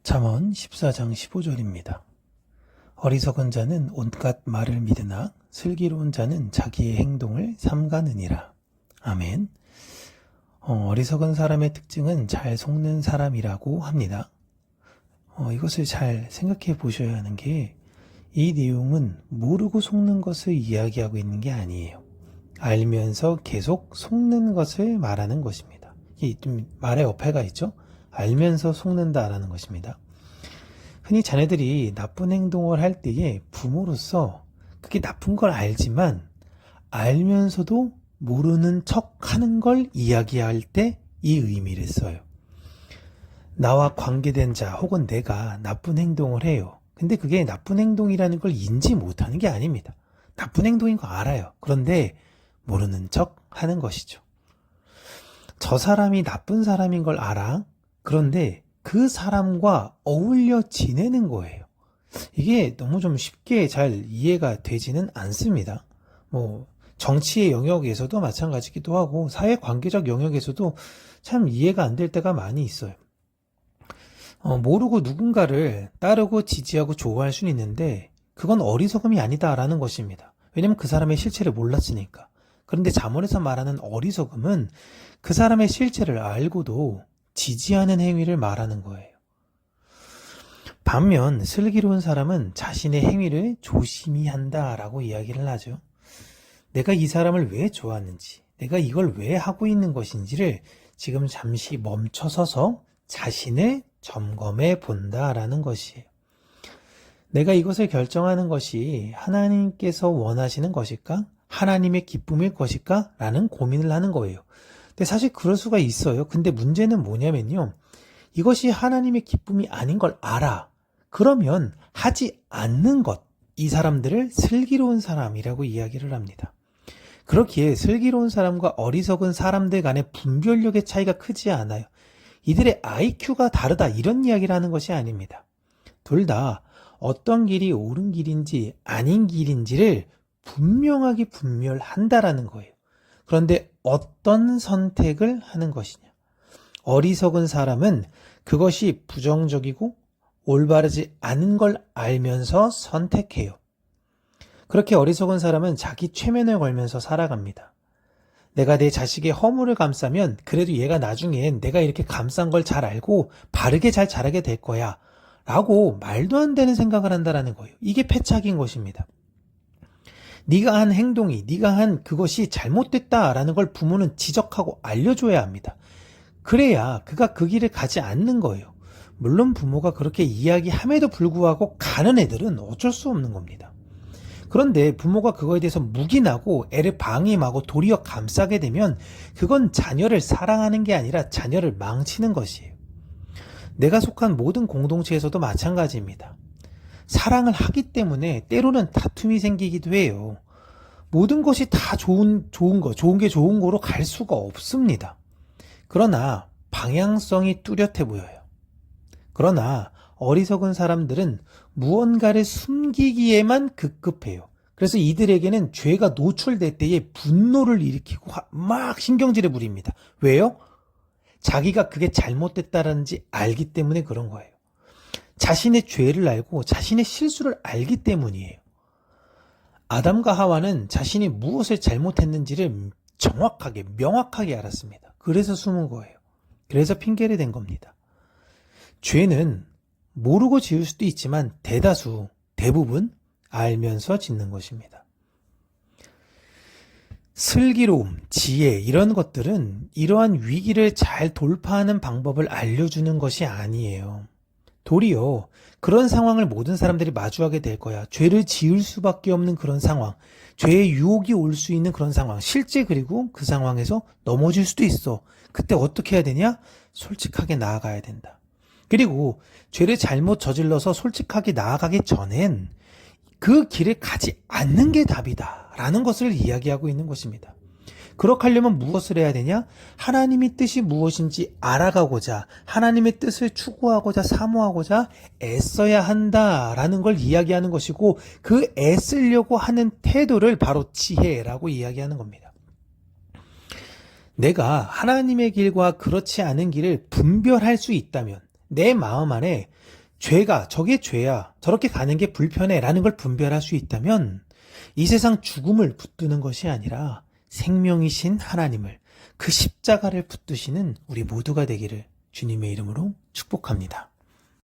잠언 14장 15절입니다. 어리석은 자는 온갖 말을 믿으나 슬기로운 자는 자기의 행동을 삼가느니라. 아멘. 어리석은 사람의 특징은 잘 속는 사람이라고 합니다. 이것을 잘 생각해 보셔야 하는 게, 이 내용은 모르고 속는 것을 이야기하고 있는 게 아니에요. 알면서 계속 속는 것을 말하는 것입니다. 이 좀 말의 어폐가 있죠? 알면서 속는다라는 것입니다. 흔히 자녀들이 나쁜 행동을 할 때에 부모로서 그게 나쁜 걸 알지만 알면서도 모르는 척 하는 걸 이야기할 때 이 의미를 써요. 나와 관계된 자 혹은 내가 나쁜 행동을 해요. 근데 그게 나쁜 행동이라는 걸 인지 못하는 게 아닙니다. 나쁜 행동인 거 알아요. 그런데 모르는 척 하는 것이죠. 저 사람이 나쁜 사람인 걸 알아. 그런데 그 사람과 어울려 지내는 거예요. 이게 너무 좀 쉽게 잘 이해가 되지는 않습니다. 정치의 영역에서도 마찬가지기도 하고 사회관계적 영역에서도 참 이해가 안 될 때가 많이 있어요. 모르고 누군가를 따르고 지지하고 좋아할 수는 있는데 그건 어리석음이 아니다라는 것입니다. 왜냐면 그 사람의 실체를 몰랐으니까. 그런데 잠언에서 말하는 어리석음은 그 사람의 실체를 알고도 지지하는 행위를 말하는 거예요. 반면 슬기로운 사람은 자신의 행위를 조심히 한다라고 이야기를 하죠. 내가 이 사람을 왜 좋아하는지, 내가 이걸 왜 하고 있는 것인지를 지금 잠시 멈춰서서 자신을 점검해 본다라는 것이에요. 내가 이것을 결정하는 것이 하나님께서 원하시는 것일까? 하나님의 기쁨일 것일까? 라는 고민을 하는 거예요. 근데 사실 그럴 수가 있어요. 근데 문제는 뭐냐면요. 이것이 하나님의 기쁨이 아닌 걸 알아. 그러면 하지 않는 것, 이 사람들을 슬기로운 사람이라고 이야기를 합니다. 그렇기에 슬기로운 사람과 어리석은 사람들 간의 분별력의 차이가 크지 않아요. 이들의 IQ가 다르다, 이런 이야기를 하는 것이 아닙니다. 둘 다 어떤 길이 옳은 길인지 아닌 길인지를 분명하게 분별한다라는 거예요. 그런데 어떤 선택을 하는 것이냐? 어리석은 사람은 그것이 부정적이고 올바르지 않은 걸 알면서 선택해요. 그렇게 어리석은 사람은 자기 최면을 걸면서 살아갑니다. 내가 내 자식의 허물을 감싸면 그래도 얘가 나중엔 내가 이렇게 감싼 걸 잘 알고 바르게 잘 자라게 될 거야 라고 말도 안 되는 생각을 한다는 거예요. 이게 패착인 것입니다. 네가 한 행동이, 네가 한 그것이 잘못됐다라는 걸 부모는 지적하고 알려줘야 합니다. 그래야 그가 그 길을 가지 않는 거예요. 물론 부모가 그렇게 이야기함에도 불구하고 가는 애들은 어쩔 수 없는 겁니다. 그런데 부모가 그거에 대해서 묵인하고 애를 방임하고 도리어 감싸게 되면 그건 자녀를 사랑하는 게 아니라 자녀를 망치는 것이에요. 내가 속한 모든 공동체에서도 마찬가지입니다. 사랑을 하기 때문에 때로는 다툼이 생기기도 해요. 모든 것이 다 좋은 게 좋은 거로 갈 수가 없습니다. 그러나 방향성이 뚜렷해 보여요. 그러나 어리석은 사람들은 무언가를 숨기기에만 급급해요. 그래서 이들에게는 죄가 노출될 때에 분노를 일으키고 막 신경질을 부립니다. 왜요? 자기가 그게 잘못됐다는지 알기 때문에 그런 거예요. 자신의 죄를 알고 자신의 실수를 알기 때문이에요. 아담과 하와는 자신이 무엇을 잘못했는지를 정확하게, 명확하게 알았습니다. 그래서 숨은 거예요. 그래서 핑계를 댄 겁니다. 죄는 모르고 지을 수도 있지만 대부분 알면서 짓는 것입니다. 슬기로움, 지혜, 이런 것들은 이러한 위기를 잘 돌파하는 방법을 알려주는 것이 아니에요. 도리어 그런 상황을 모든 사람들이 마주하게 될 거야. 죄를 지을 수밖에 없는 그런 상황, 죄의 유혹이 올 수 있는 그런 상황, 실제 그리고 그 상황에서 넘어질 수도 있어. 그때 어떻게 해야 되냐? 솔직하게 나아가야 된다. 그리고 죄를 잘못 저질러서 솔직하게 나아가기 전엔 그 길을 가지 않는 게 답이다 라는 것을 이야기하고 있는 것입니다. 그렇게 하려면 무엇을 해야 되냐? 하나님의 뜻이 무엇인지 알아가고자, 하나님의 뜻을 추구하고자, 사모하고자 애써야 한다라는 걸 이야기하는 것이고, 그 애쓰려고 하는 태도를 바로 지혜라고 이야기하는 겁니다. 내가 하나님의 길과 그렇지 않은 길을 분별할 수 있다면, 내 마음 안에 죄가 저게 죄야, 저렇게 가는 게 불편해 라는 걸 분별할 수 있다면 이 세상 죽음을 붙드는 것이 아니라 생명이신 하나님을, 그 십자가를 붙드시는 우리 모두가 되기를 주님의 이름으로 축복합니다.